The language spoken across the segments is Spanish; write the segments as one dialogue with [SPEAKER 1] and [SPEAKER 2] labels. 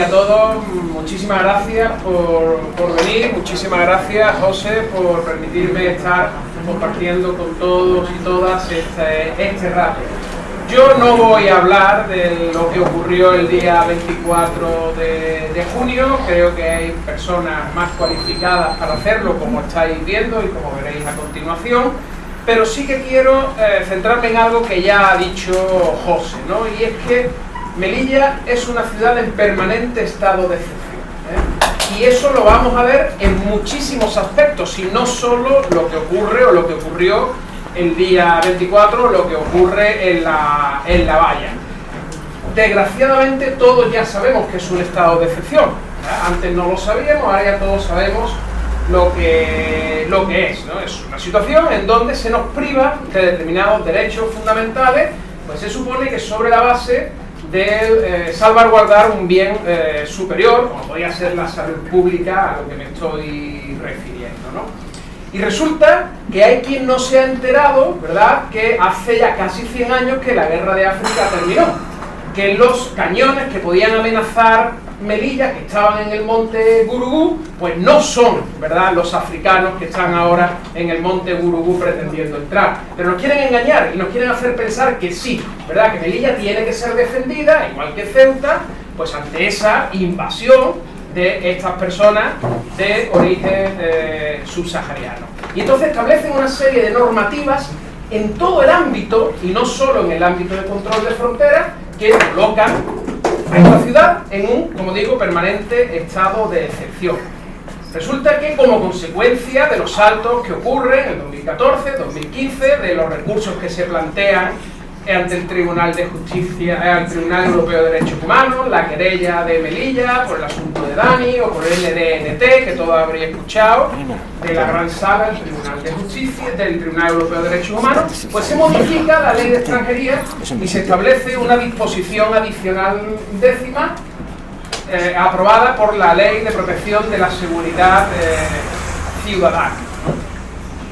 [SPEAKER 1] A todos, muchísimas gracias por venir, muchísimas gracias José por permitirme estar compartiendo con todos y todas este rato. Yo no voy a hablar de lo que ocurrió el día 24 de junio, creo que hay personas más cualificadas para hacerlo, como estáis viendo y como veréis a continuación, pero sí que quiero centrarme en algo que ya ha dicho José, ¿no? Y es que Melilla es una ciudad en permanente estado de excepción, y eso lo vamos a ver en muchísimos aspectos, y no solo lo que ocurre o lo que ocurrió el día 24, lo que ocurre en la valla. Desgraciadamente todos ya sabemos que es un estado de excepción, antes no lo sabíamos, ahora ya todos sabemos lo que es, ¿no? Es una situación en donde se nos priva de determinados derechos fundamentales, pues se supone que sobre la base de salvaguardar un bien superior, como podría ser la salud pública, a lo que me estoy refiriendo, ¿no? Y resulta que hay quien no se ha enterado, ¿verdad?, que hace ya casi 100 años que la guerra de África terminó, que los cañones que podían amenazar Melilla, que estaban en el monte Gurugú, pues no son, ¿verdad?, los africanos que están ahora en el monte Gurugú pretendiendo entrar. Pero nos quieren engañar y nos quieren hacer pensar que sí, ¿verdad?, que Melilla tiene que ser defendida, igual que Ceuta, pues ante esa invasión de estas personas de origen subsahariano. Y entonces establecen una serie de normativas en todo el ámbito, y no solo en el ámbito de control de fronteras, que colocan a esta ciudad en un, como digo, permanente estado de excepción. Resulta que como consecuencia de los saltos que ocurren en el 2014, 2015, de los recursos que se plantean ante el Tribunal de Justicia, el Tribunal Europeo de Derechos Humanos, la querella de Melilla por el asunto de Dani o por el NDNT, que todos habréis escuchado, de la Gran Sala del Tribunal de Justicia, del Tribunal Europeo de Derechos Humanos, pues se modifica la ley de extranjería y se establece una disposición adicional décima aprobada por la Ley de Protección de la Seguridad Ciudadana.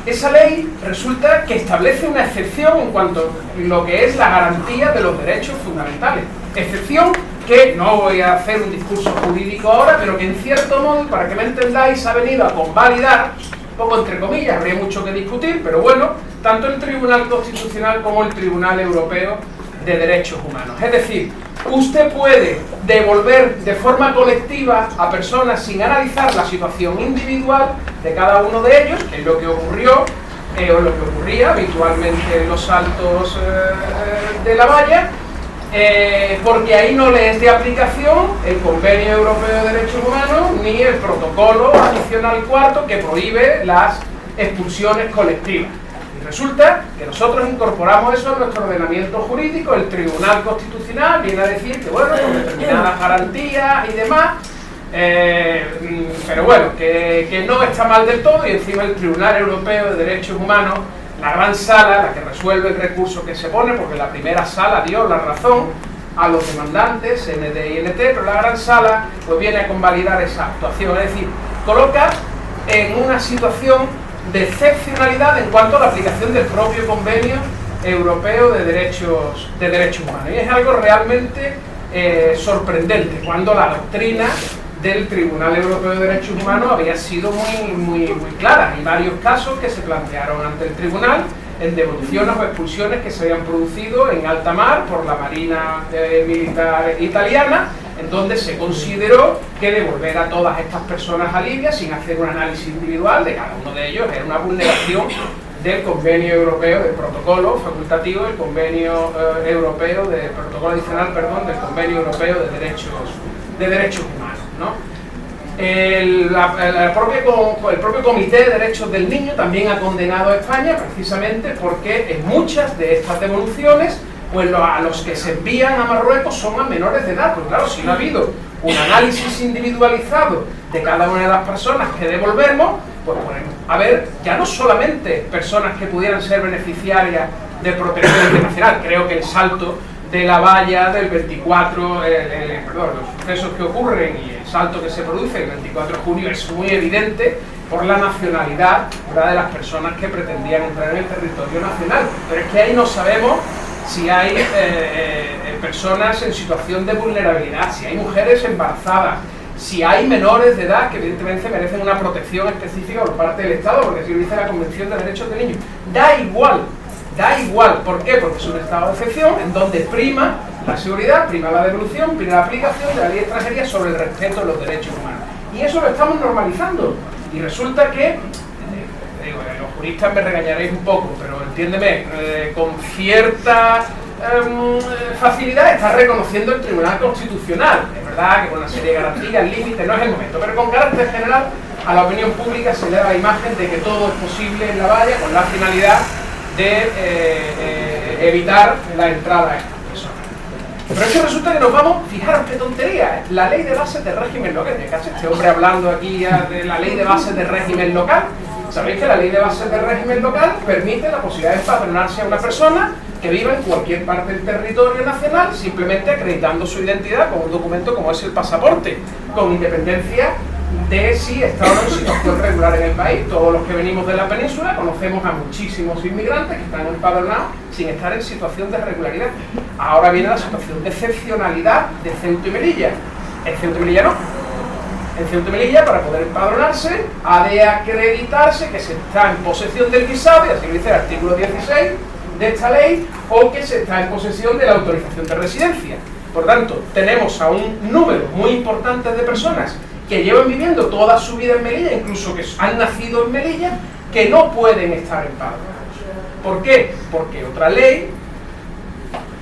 [SPEAKER 1] Esa ley resulta que establece una excepción en cuanto a lo que es la garantía de los derechos fundamentales. Excepción que, no voy a hacer un discurso jurídico ahora, pero que en cierto modo, para que me entendáis, ha venido a convalidar, un poco entre comillas, habría mucho que discutir, pero bueno, tanto el Tribunal Constitucional como el Tribunal Europeo de Derechos Humanos. Es decir, usted puede devolver de forma colectiva a personas sin analizar la situación individual de cada uno de ellos, que es lo que ocurrió o lo que ocurría habitualmente en los saltos de la valla, porque ahí no le es de aplicación el Convenio Europeo de Derechos Humanos ni el protocolo adicional cuarto que prohíbe las expulsiones colectivas. Resulta que nosotros incorporamos eso a nuestro ordenamiento jurídico, el Tribunal Constitucional viene a decir que, bueno, con determinadas garantías y demás, pero bueno, que no está mal del todo, y encima el Tribunal Europeo de Derechos Humanos, la gran sala, la que resuelve el recurso que se pone, porque la primera sala dio la razón a los demandantes, ND y NT, pero la gran sala pues viene a convalidar esa actuación, es decir, coloca en una situación de excepcionalidad en cuanto a la aplicación del propio Convenio Europeo de Derechos Humanos. Y es algo realmente sorprendente, cuando la doctrina del Tribunal Europeo de Derechos Humanos había sido muy clara. Hay varios casos que se plantearon ante el Tribunal en devoluciones o expulsiones que se habían producido en alta mar por la Marina Militar Italiana, en donde se consideró que devolver a todas estas personas a Libia sin hacer un análisis individual de cada uno de ellos era una vulneración del Convenio Europeo, del protocolo facultativo del Convenio Europeo, del protocolo adicional, perdón, del Convenio Europeo de Derechos Humanos, ¿no? El propio Comité de Derechos del Niño también ha condenado a España precisamente porque en muchas de estas devoluciones pues a los que se envían a Marruecos son a menores de edad. Pues claro, si no ha habido un análisis individualizado de cada una de las personas que devolvemos, pues podemos haber ya no solamente personas que pudieran ser beneficiarias de protección internacional. Creo que el salto de la valla del 24, los sucesos que ocurren y el salto que se produce el 24 de junio es muy evidente por la nacionalidad, ¿verdad?, de las personas que pretendían entrar en el territorio nacional. Pero es que ahí no sabemos si hay personas en situación de vulnerabilidad, si hay mujeres embarazadas, si hay menores de edad que evidentemente merecen una protección específica por parte del Estado, porque así lo dice la Convención de Derechos del Niño. Da igual. ¿Por qué? Porque es un estado de excepción en donde prima la seguridad, prima la devolución, prima la aplicación de la ley de extranjería sobre el respeto de los derechos humanos. Y eso lo estamos normalizando. Y resulta que, los juristas me regañaréis un poco, pero entiéndeme, con cierta facilidad está reconociendo el Tribunal Constitucional. Es verdad que con una serie de garantías, límites, no es el momento, pero con carácter general a la opinión pública se le da la imagen de que todo es posible en la valla con la finalidad de evitar la entrada a estas personas. Pero es que resulta que nos vamos, fijaros qué tontería, la ley de bases de régimen local. Este hombre hablando aquí ya de la ley de bases de régimen local. Sabéis que la ley de bases de régimen local permite la posibilidad de empadronarse a una persona que viva en cualquier parte del territorio nacional, simplemente acreditando su identidad con un documento como es el pasaporte, con independencia de si está o no en situación regular en el país. Todos los que venimos de la península conocemos a muchísimos inmigrantes que están empadronados sin estar en situación de regularidad. Ahora viene la situación de excepcionalidad de Ceuta y Melilla. En Ceuta y Melilla no. En Ceuta y Melilla, para poder empadronarse, ha de acreditarse que se está en posesión del visado, y así lo dice el artículo 16 de esta ley, o que se está en posesión de la autorización de residencia. Por tanto, tenemos a un número muy importante de personas que llevan viviendo toda su vida en Melilla, incluso que han nacido en Melilla, que no pueden estar empadronados. ¿Por qué? Porque otra ley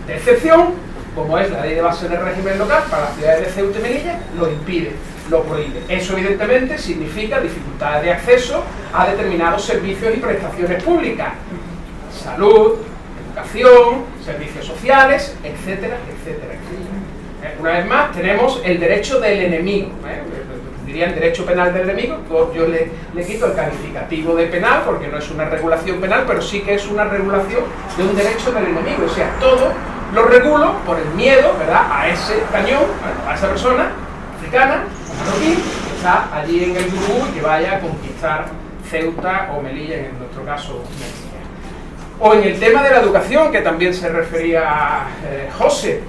[SPEAKER 1] de excepción, como es la ley de base de régimen local para las ciudades de Ceuta y Melilla, lo impide, lo prohíbe. Eso evidentemente significa dificultades de acceso a determinados servicios y prestaciones públicas, salud, educación, servicios sociales, etcétera, etcétera, etcétera. Una vez más tenemos el derecho del enemigo, diría el derecho penal del enemigo. Yo le quito el calificativo de penal porque no es una regulación penal, pero sí que es una regulación de un derecho del enemigo. O sea, todo lo regulo por el miedo, ¿verdad?, a ese cañón, a esa persona africana, marroquí, que está allí en el Gurú y que vaya a conquistar Ceuta o Melilla, en nuestro caso Melilla. O en el tema de la educación, que también se refería José,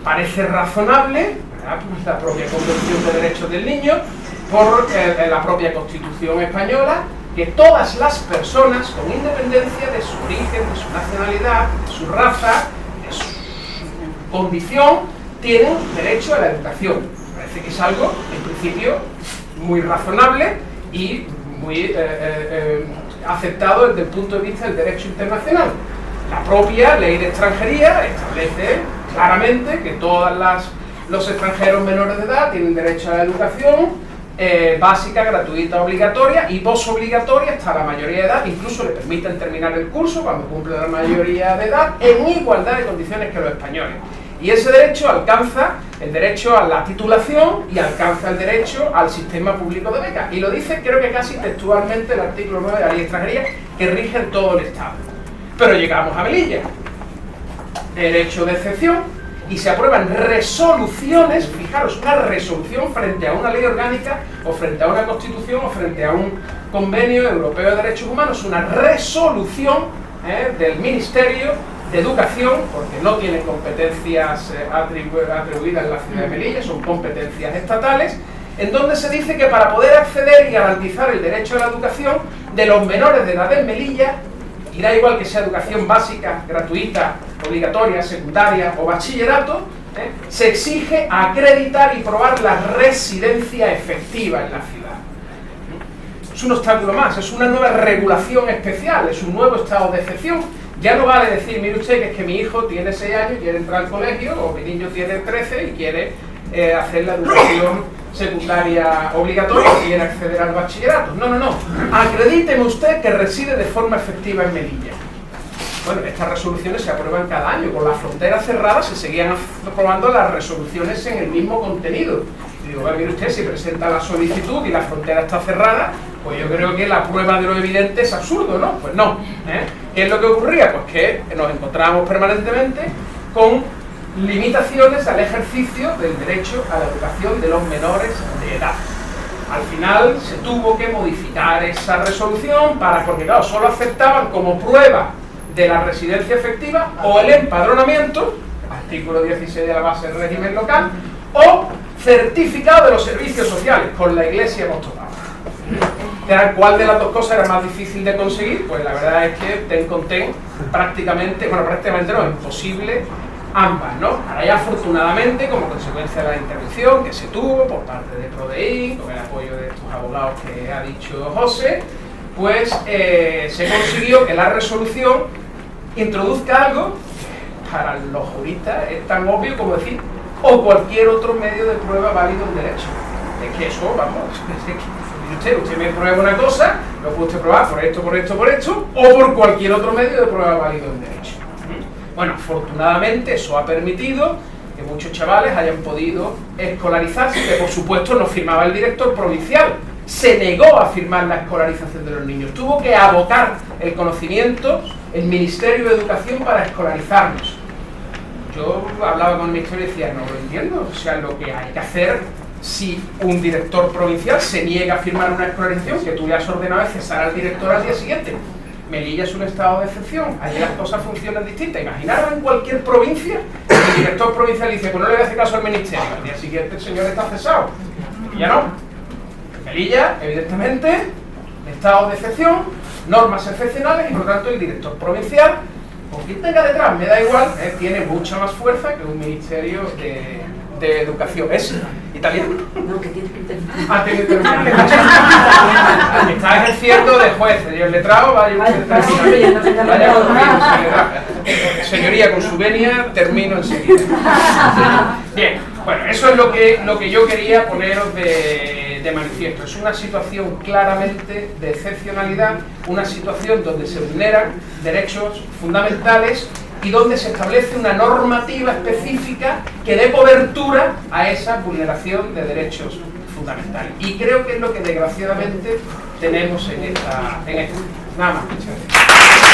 [SPEAKER 1] parece razonable, ¿verdad?, pues la propia Convención de Derechos del Niño, por la propia Constitución española, que todas las personas, con independencia de su origen, de su nacionalidad, de su raza, de su condición, tienen derecho a la educación. Parece que es algo, en principio, muy razonable y muy aceptado desde el punto de vista del derecho internacional. La propia ley de extranjería establece claramente que todos los extranjeros menores de edad tienen derecho a la educación básica, gratuita, obligatoria y posobligatoria hasta la mayoría de edad. Incluso le permiten terminar el curso cuando cumple la mayoría de edad en igualdad de condiciones que los españoles. Y ese derecho alcanza el derecho a la titulación y alcanza el derecho al sistema público de becas. Y lo dice, creo que casi textualmente, el artículo 9 de la ley de extranjería, que rige en todo el Estado. Pero llegamos a Melilla, derecho de excepción, y se aprueban resoluciones. Fijaros, una resolución frente a una ley orgánica, o frente a una constitución, o frente a un convenio europeo de derechos humanos, una resolución del Ministerio de Educación, porque no tiene competencias atribuidas en la ciudad de Melilla, son competencias estatales, en donde se dice que para poder acceder y garantizar el derecho a la educación de los menores de edad en Melilla, y da igual que sea educación básica, gratuita, obligatoria, secundaria o bachillerato, se exige acreditar y probar la residencia efectiva en la ciudad. Es un obstáculo más, es una nueva regulación especial, es un nuevo estado de excepción. Ya no vale decir, mire usted, que es que mi hijo tiene 6 años y quiere entrar al colegio, o mi niño tiene 13 y quiere hacer la educación secundaria obligatoria y quiere acceder al bachillerato. No, no, no. Acredíteme usted que reside de forma efectiva en Melilla. Bueno, estas resoluciones se aprueban cada año. Con las fronteras cerradas se seguían aprobando las resoluciones en el mismo contenido. Y digo, mire usted, si presenta la solicitud y la frontera está cerrada, pues yo creo que la prueba de lo evidente es absurdo, ¿no? Pues no. ¿Qué es lo que ocurría? Pues que nos encontrábamos permanentemente con limitaciones al ejercicio del derecho a la educación de los menores de edad. Al final se tuvo que modificar esa resolución porque claro, solo aceptaban como prueba de la residencia efectiva o el empadronamiento, artículo 16 de la base del régimen local, o certificado de los servicios sociales, con la Iglesia hemos tocado. ¿Cuál de las dos cosas era más difícil de conseguir? Pues la verdad es que ten con ten, prácticamente no, imposible ambas, ¿no? Ahora ya afortunadamente, como consecuencia de la intervención que se tuvo por parte de PRODEIN, con el apoyo de estos abogados que ha dicho José, pues se consiguió que la resolución introduzca algo que para los juristas es tan obvio como decir o cualquier otro medio de prueba válido en derecho. Es que eso, vamos, usted me prueba una cosa, lo puede usted probar por esto, o por cualquier otro medio de prueba válido en derecho. Bueno, afortunadamente eso ha permitido que muchos chavales hayan podido escolarizarse, que por supuesto no firmaba el director provincial, se negó a firmar la escolarización de los niños, tuvo que abocar el conocimiento el Ministerio de Educación para escolarizarnos. Yo hablaba con el Ministerio y decía, no lo entiendo, o sea, lo que hay que hacer si un director provincial se niega a firmar una escolarización que tú le has ordenado de cesar al director al día siguiente. Melilla es un estado de excepción, allí las cosas funcionan distintas. Imaginaros en cualquier provincia, el director provincial dice, pues no le voy a hacer caso al ministerio, al día siguiente el señor está cesado. Melilla no. Melilla, evidentemente, estado de excepción, normas excepcionales y por lo tanto el director provincial, con quien tenga detrás, me da igual, tiene mucha más fuerza que un ministerio de educación. ¿Es italiano?
[SPEAKER 2] No, que tiene que intervenir.
[SPEAKER 1] Ah, tiene que intervenir. Está ejerciendo de juez. Y el letrado, vaya señoría, con su venia termino enseguida. Bien, bueno, eso es lo que yo quería poneros de manifiesto. Es una situación claramente de excepcionalidad, una situación donde se vulneran derechos fundamentales y donde se establece una normativa específica que dé cobertura a esa vulneración de derechos fundamentales. Y creo que es lo que desgraciadamente tenemos en esta. Nada más. Muchas gracias.